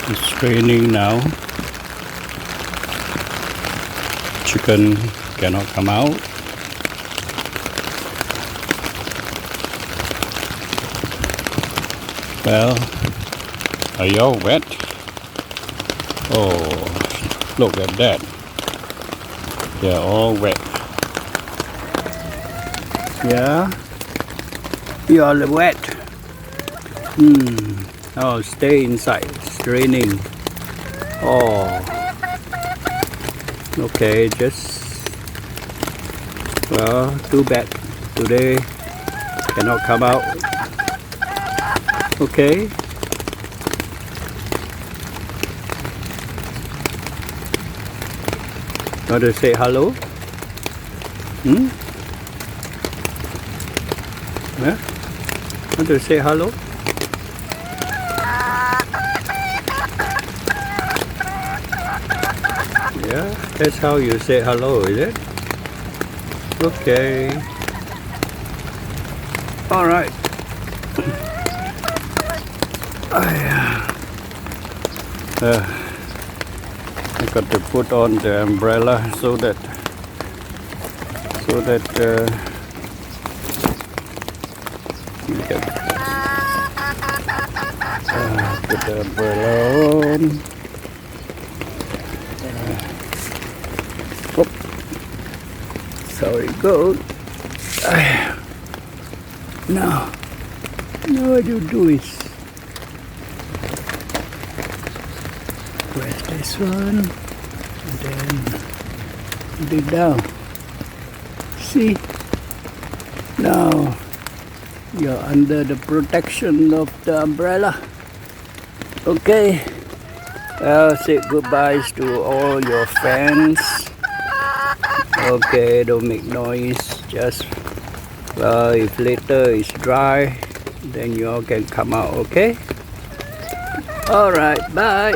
It's raining now. Chicken cannot come out. Well, are y'all wet? Oh, look at that. They're all wet. Yeah, you are wet. Oh, stay inside. It's raining. Oh, okay. Well, too bad. Today cannot come out. Okay. Want to say hello? Yeah? Want to say hello? Yeah, that's how you say hello, is it? Okay. All right. I got to put on the umbrella so that you can put the umbrella on. So it goes. Now what you do is press this one and then put it down. See? Now you're under the protection of the umbrella. Okay. I'll say goodbyes to all your fans. Okay, don't make noise. Just if later it's dry, then you all can come out. Okay. All right. Bye.